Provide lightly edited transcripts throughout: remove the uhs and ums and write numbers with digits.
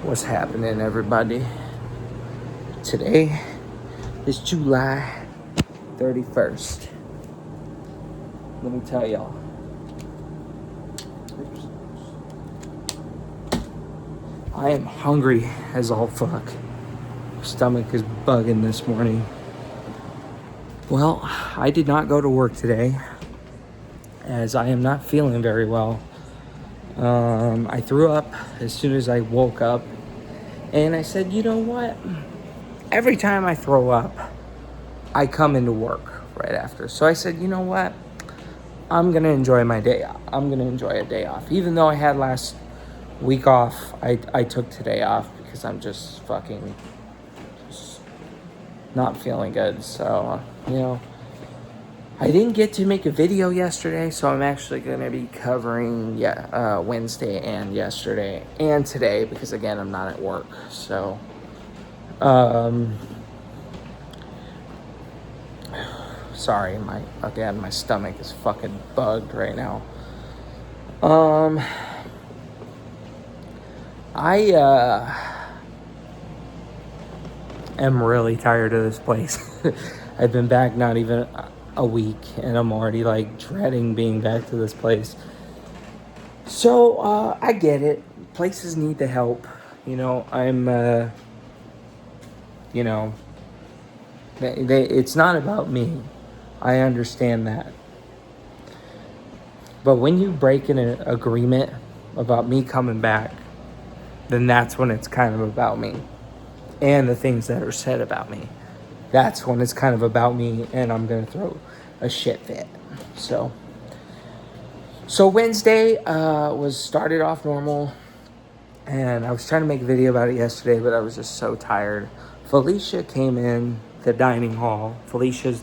What's happening, everybody? Today is July 31st. Let me tell y'all. I am hungry as all fuck. Stomach is bugging this morning. Well, I did not go to work today as I am not feeling very well. I threw up as soon as I woke up, and I said, you know what? Every time I throw up, I come into work right after. So I said, you know what? I'm going to enjoy my day off. I'm going to enjoy a day off. Even though I had last week off, I took today off because I'm just fucking not feeling good. So, I didn't get to make a video yesterday, so I'm actually going to be covering Wednesday and yesterday and today because, again, I'm not at work. So, sorry, my stomach is fucking bugged right now. I am really tired of this place. I've been back not even a week, and I'm already like dreading being back to this place. So I get it. Places need the help. It's not about me. I understand that. But when you break an agreement about me coming back, then that's when it's kind of about me and the things that are said about me. That's when it's kind of about me, and I'm going to throw a shit fit. So Wednesday was started off normal, and I was trying to make a video about it yesterday, but I was just so tired. Felicia came in the dining hall. Felicia's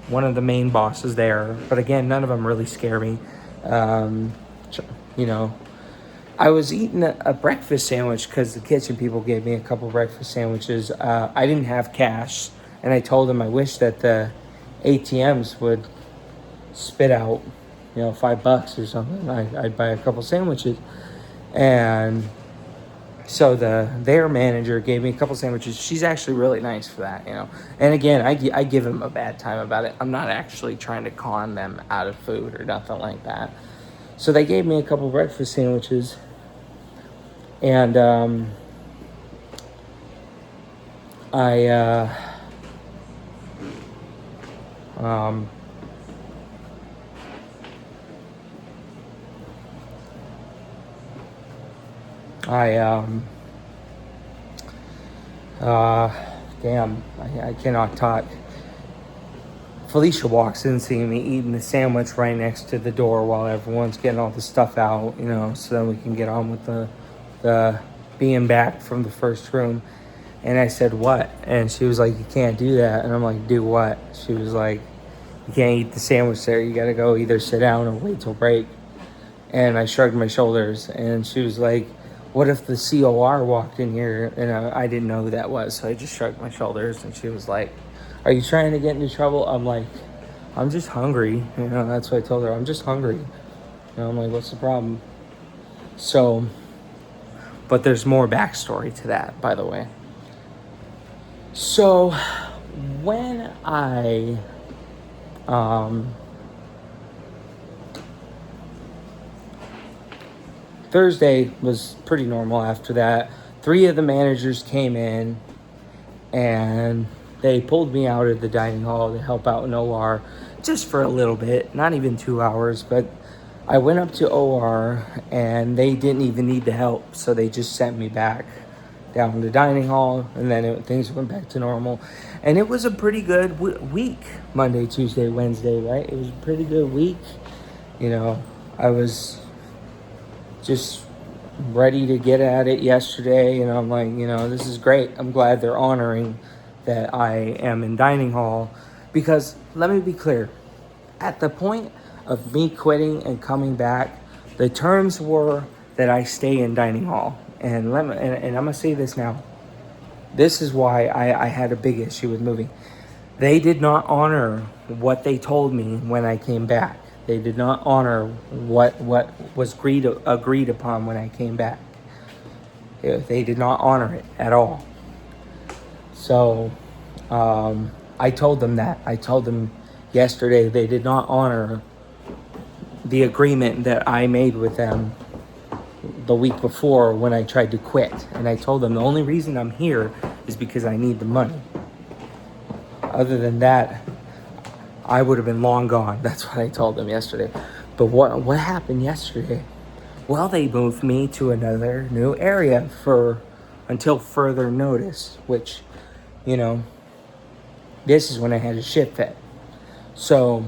one of the main bosses there, but again, none of them really scare me. I was eating a breakfast sandwich because the kitchen people gave me a couple breakfast sandwiches. I didn't have cash, and I told them I wish that the ATMs would spit out, $5 or something. I'd buy a couple sandwiches. And so their manager gave me a couple sandwiches. She's actually really nice for that, And again, I give them a bad time about it. I'm not actually trying to con them out of food or nothing like that. So they gave me a couple breakfast sandwiches. And I cannot talk. Felicia walks in seeing me eating the sandwich right next to the door while everyone's getting all the stuff out, so then we can get on with the being back from the first room. And I said, what? And she was like, you can't do that. And I'm like, do what? She was like, you can't eat the sandwich there. You got to go either sit down or wait till break. And I shrugged my shoulders, and she was like, what if the COR walked in here? And I didn't know who that was, so I just shrugged my shoulders. And she was like, are you trying to get into trouble? I'm like, I'm just hungry. That's what I told her. I'm just hungry. I'm like, what's the problem? So, but there's more backstory to that, by the way. So, when I Thursday was pretty normal after that. 3 of the managers came in, and they pulled me out of the dining hall to help out in OR just for a little bit, not even 2 hours, but I went up to OR and they didn't even need the help. So they just sent me back down to the dining hall, and then things went back to normal. And it was a pretty good week, Monday, Tuesday, Wednesday, right? It was a pretty good week. I was just ready to get at it yesterday, and I'm like, this is great. I'm glad they're honoring that I am in dining hall, because let me be clear, at the point of me quitting and coming back, the terms were that I stay in dining hall. And I'm gonna say this now. This is why I had a big issue with moving. They did not honor what they told me when I came back. They did not honor what was agreed upon when I came back. They did not honor it at all. So I told them that. I told them yesterday they did not honor the agreement that I made with them the week before when I tried to quit. And I told them the only reason I'm here is because I need the money. Other than that, I would have been long gone. That's what I told them yesterday. But what happened yesterday? Well, they moved me to another new area until further notice, which, this is when I had a shift fit. So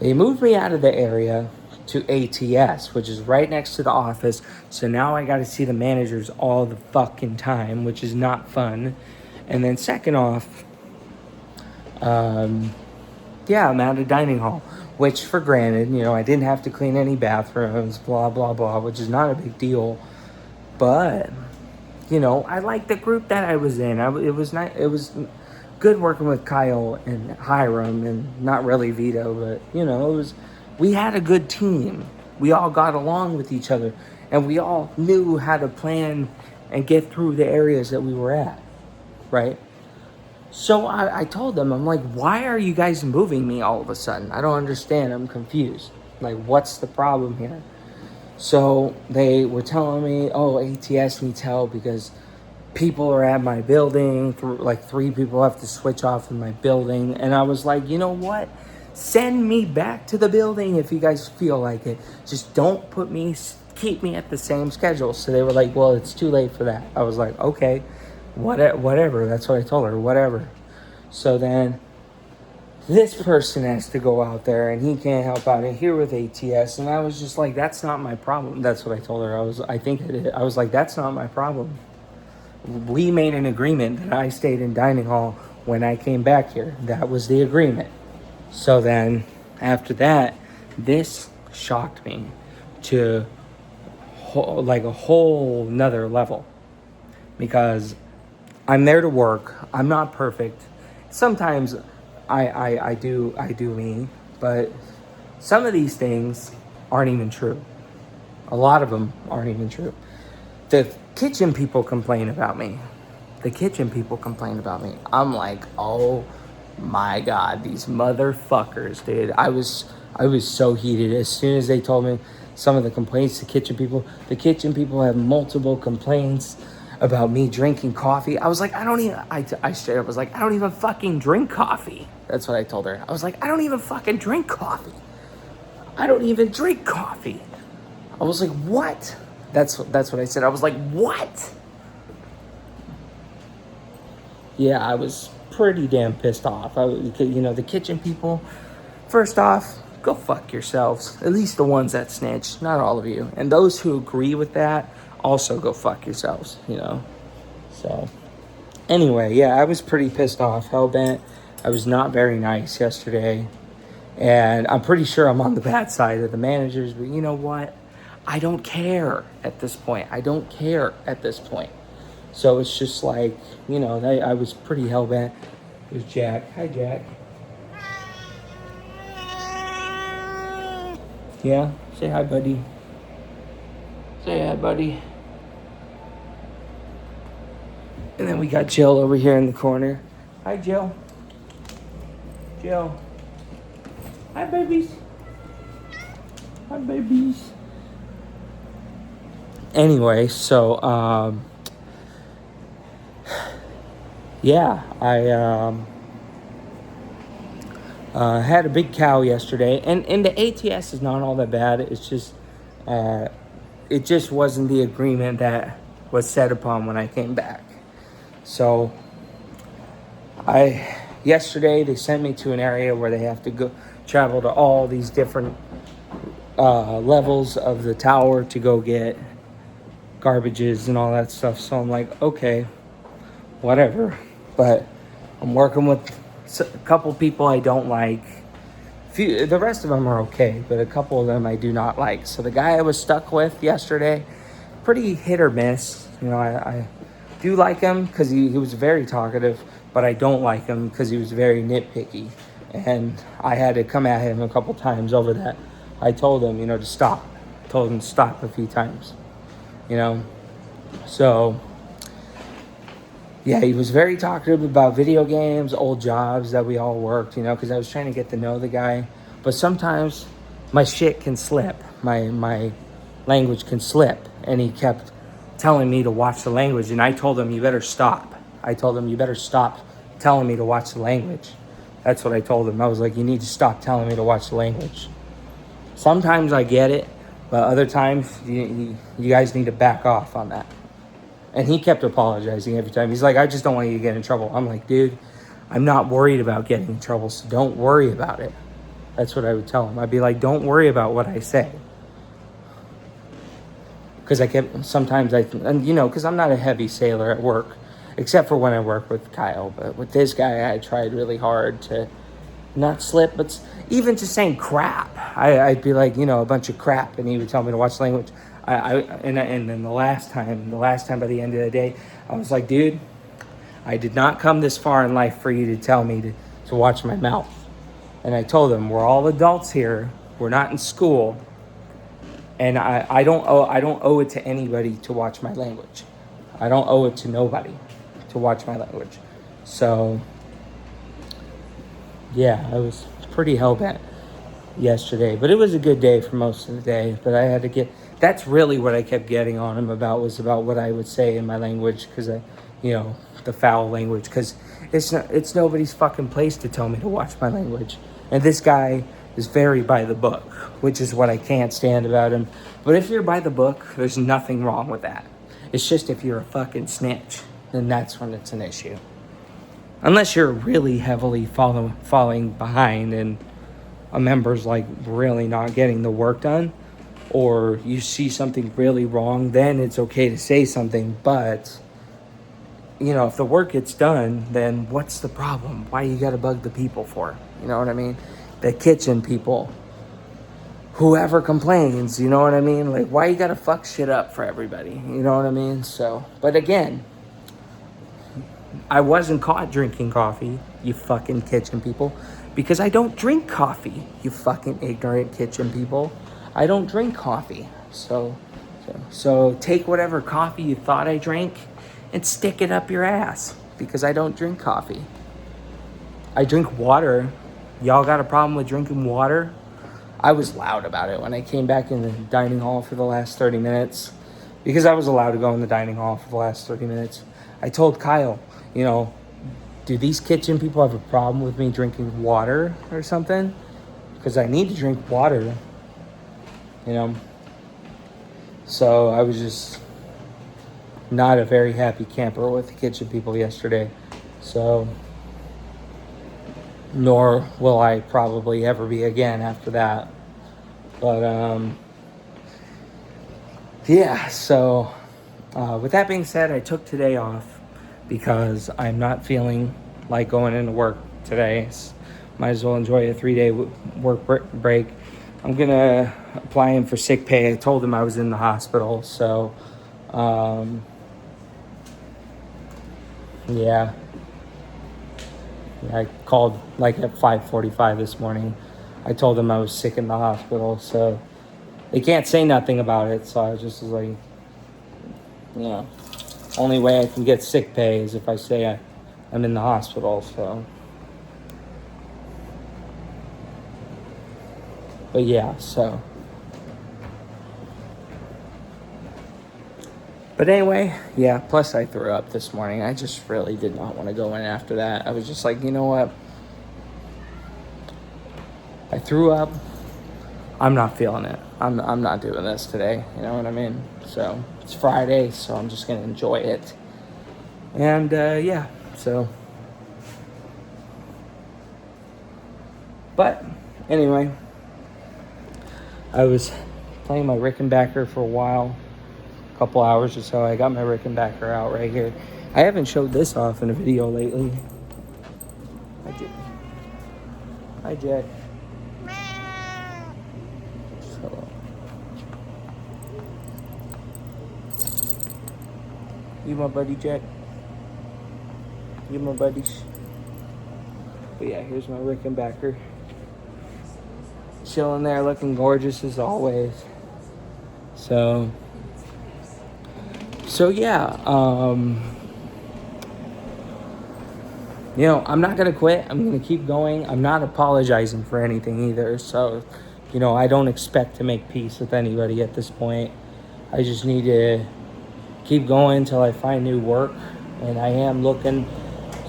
they moved me out of the area to ATS, which is right next to the office. So now I got to see the managers all the fucking time, which is not fun. And then second off, I'm at a dining hall, which for granted, I didn't have to clean any bathrooms, blah, blah, blah, which is not a big deal. But, I liked the group that I was in. It was nice. It was good working with Kyle and Hiram, and not really Vito, but, we had a good team. We all got along with each other, and we all knew how to plan and get through the areas that we were at, right? So I told them, I'm like, why are you guys moving me all of a sudden? I don't understand. I'm confused. Like, what's the problem here? So they were telling me, ATS needs help because people are at my building. Like 3 people have to switch off in my building. And I was like, you know what? Send me back to the building if you guys feel like it. Just don't keep me at the same schedule. So they were like, well, it's too late for that. I was like, okay. Whatever. That's what I told her. Whatever. So then this person has to go out there and he can't help out in here with ATS. And I was just like, that's not my problem. That's what I told her. I was like, that's not my problem. We made an agreement that I stayed in dining hall when I came back here. That was the agreement. So then after that, this shocked me to like a whole nother level, because I'm there to work. I'm not perfect. Sometimes I do me, but some of these things aren't even true. A lot of them aren't even true. The kitchen people complain about me. I'm like, oh my God, these motherfuckers, dude. I was so heated as soon as they told me some of the complaints. The kitchen people have multiple complaints about me drinking coffee. I was like, I straight up was like, I don't even fucking drink coffee. That's what I told her. I was like, I don't even fucking drink coffee. I don't even drink coffee. I was like, what? That's what I said. I was like, what? Yeah, I was pretty damn pissed off. The kitchen people, first off, go fuck yourselves. At least the ones that snitch, not all of you. And those who agree with that, also go fuck yourselves, So, anyway, yeah, I was pretty pissed off, hell-bent. I was not very nice yesterday. And I'm pretty sure I'm on the bad side of the managers, but you know what? I don't care at this point. So it's just like, I was pretty hell-bent. There's Jack. Hi, Jack. Yeah? Say hi, buddy. Say hi, buddy. And then we got Jill over here in the corner. Hi, Jill. Jill. Hi, babies. Hi, babies. Anyway, so, yeah, I had a big cow yesterday. And the ATS is not all that bad. It's just, it just wasn't the agreement that was set upon when I came back. So, yesterday they sent me to an area where they have to go travel to all these different levels of the tower to go get garbages and all that stuff. So I'm like, okay, whatever. But I'm working with a couple people I don't like. The rest of them are okay, but a couple of them I do not like. So the guy I was stuck with yesterday, pretty hit or miss. I do like him because he was very talkative, but I don't like him because he was very nitpicky. And I had to come at him a couple times over that. I told him, to stop. Told him to stop a few times, So, yeah, he was very talkative about video games, old jobs that we all worked, because I was trying to get to know the guy. But sometimes my shit can slip. My language can slip. And he kept telling me to watch the language. And I told him, you better stop. I told him, you better stop telling me to watch the language. That's what I told him. I was like, you need to stop telling me to watch the language. Sometimes I get it, but other times you guys need to back off on that. And he kept apologizing every time. He's like, I just don't want you to get in trouble. I'm like, dude, I'm not worried about getting in trouble, so don't worry about it. That's what I would tell him. I'd be like, don't worry about what I say. Because because I'm not a heavy sailor at work, except for when I work with Kyle. But with this guy, I tried really hard to not slip, but even just saying crap. I'd be like, a bunch of crap, and he would tell me to watch language. And then the last time by the end of the day, I was like, dude, I did not come this far in life for you to tell me to watch my mouth. And I told him, we're all adults here. We're not in school. And I don't owe it to anybody to watch my language. I don't owe it to nobody to watch my language. So, yeah, I was pretty hell-bent yesterday. But it was a good day for most of the day. But I had to get... That's really what I kept getting on him about, was about what I would say in my language. Because the foul language. Because it's nobody's fucking place to tell me to watch my language. And this guy is very by the book, which is what I can't stand about him. But if you're by the book, there's nothing wrong with that. It's just if you're a fucking snitch, then that's when it's an issue. Unless you're really heavily falling behind and a member's like really not getting the work done, or you see something really wrong, then it's okay to say something. But, if the work gets done, then what's the problem? Why you gotta bug the people for? You know what I mean? The kitchen people. Whoever complains, you know what I mean? Like, why you gotta fuck shit up for everybody? You know what I mean? So, but again, I wasn't caught drinking coffee, you fucking kitchen people, because I don't drink coffee, you fucking ignorant kitchen people. I don't drink coffee. So take whatever coffee you thought I drank and stick it up your ass, because I don't drink coffee. I drink water. Y'all got a problem with drinking water? I was loud about it when I came back in the dining hall for the last 30 minutes, because I was allowed to go in the dining hall for the last 30 minutes. I told Kyle, do these kitchen people have a problem with me drinking water or something? Because I need to drink water, So I was just not a very happy camper with the kitchen people yesterday. So, nor will I probably ever be again after that. But, yeah, so with that being said, I took today off because I'm not feeling like going into work today. Might as well enjoy a 3-day work break. I'm going to apply in for sick pay. I told him I was in the hospital, so, yeah. I called like at 5:45 this morning. I told them I was sick in the hospital, so they can't say nothing about it. So I was just like, only way I can get sick pay is if I say I'm in the hospital. So, but yeah, so. But anyway, yeah, plus I threw up this morning. I just really did not want to go in after that. I was just like, you know what? I threw up. I'm not feeling it. I'm not doing this today. You know what I mean? So, it's Friday, so I'm just going to enjoy it. And, yeah, so. But, anyway, I was playing my Rickenbacker for a while. Couple hours or so. I got my Rickenbacker out right here. I haven't showed this off in a video lately. Hi, Jack. So, you my buddy, Jack? You my buddies? But yeah, here's my Rickenbacker. Chilling there, looking gorgeous as always. So So yeah, I'm not gonna quit. I'm gonna keep going. I'm not apologizing for anything either. So, I don't expect to make peace with anybody at this point. I just need to keep going until I find new work. And I am looking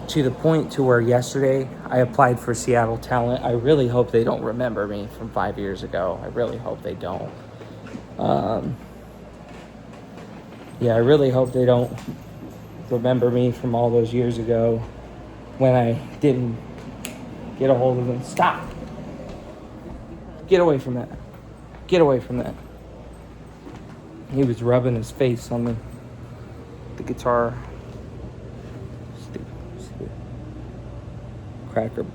to the point to where yesterday I applied for Seattle Talent. I really hope they don't remember me from 5 years ago. I really hope they don't. I really hope they don't remember me from all those years ago when I didn't get a hold of them. Stop! Get away from that. Get away from that. He was rubbing his face on the guitar. Stupid. Cracker.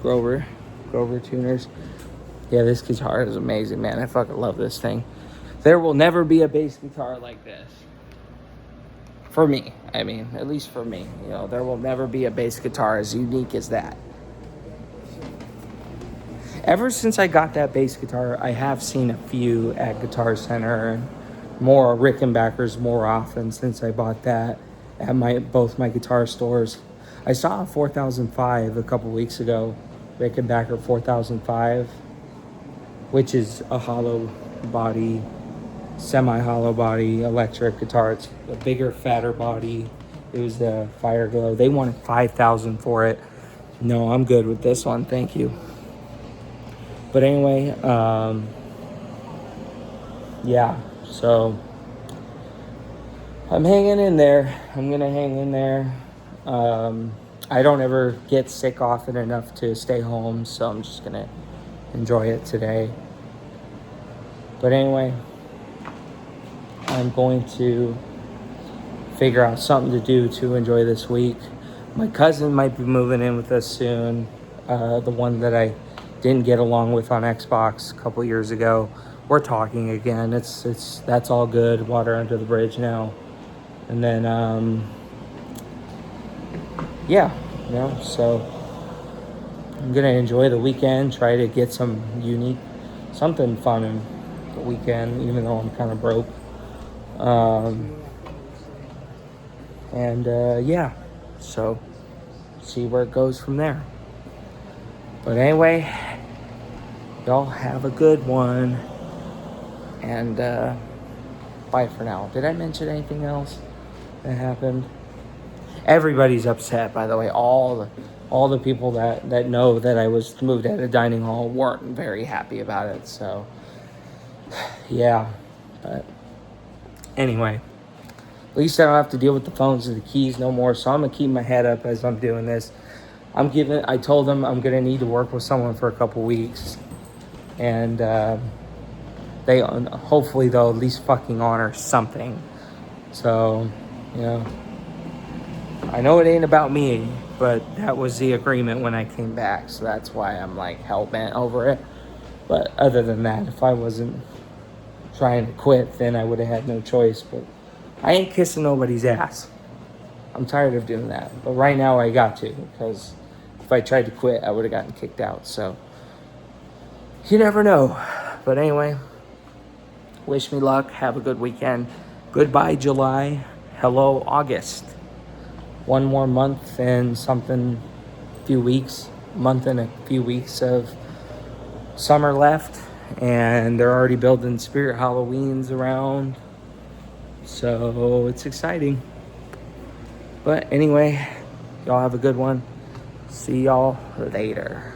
Grover tuners. Yeah, this guitar is amazing, man. I fucking love this thing. There will never be a bass guitar like this. For me, I mean, at least for me. There will never be a bass guitar as unique as that. Ever since I got that bass guitar, I have seen a few at Guitar Center and more Rickenbackers more often since I bought that at both my guitar stores. I saw a 4005 a couple weeks ago, Rickenbacker 4005, which is a hollow body, semi-hollow body electric guitar. It's a bigger, fatter body. It was the Fire Glow. They wanted $5,000 for it. No, I'm good with this one. Thank you. But anyway, so I'm hanging in there. I'm going to hang in there. I don't ever get sick often enough to stay home, so I'm just going to enjoy it today. But anyway, I'm going to figure out something to do to enjoy this week. My cousin might be moving in with us soon, the one that I didn't get along with on Xbox a couple years ago. We're talking again. That's all good. Water under the bridge now. And then so I'm gonna enjoy the weekend, try to get something fun in the weekend, even though I'm kind of broke. So see where it goes from there. But anyway, y'all have a good one. And bye for now. Did I mention anything else that happened? Everybody's upset, by the way. All the people that know that I was moved at a dining hall weren't very happy about it. So, yeah. But anyway, at least I don't have to deal with the phones and the keys no more. So I'm going to keep my head up as I'm doing this. I told them I'm going to need to work with someone for a couple weeks. And they hopefully they'll at least fucking honor something. So, I know it ain't about me, but that was the agreement when I came back. So that's why I'm like hell-bent over it. But other than that, if I wasn't trying to quit, then I would have had no choice. But I ain't kissing nobody's ass. I'm tired of doing that. But right now I got to, because if I tried to quit, I would have gotten kicked out. So you never know. But anyway, wish me luck. Have a good weekend. Goodbye, July. Hello, August. One more month and something, month and a few weeks of summer left. And they're already building Spirit Halloweens around. So it's exciting. But anyway, y'all have a good one. See y'all later.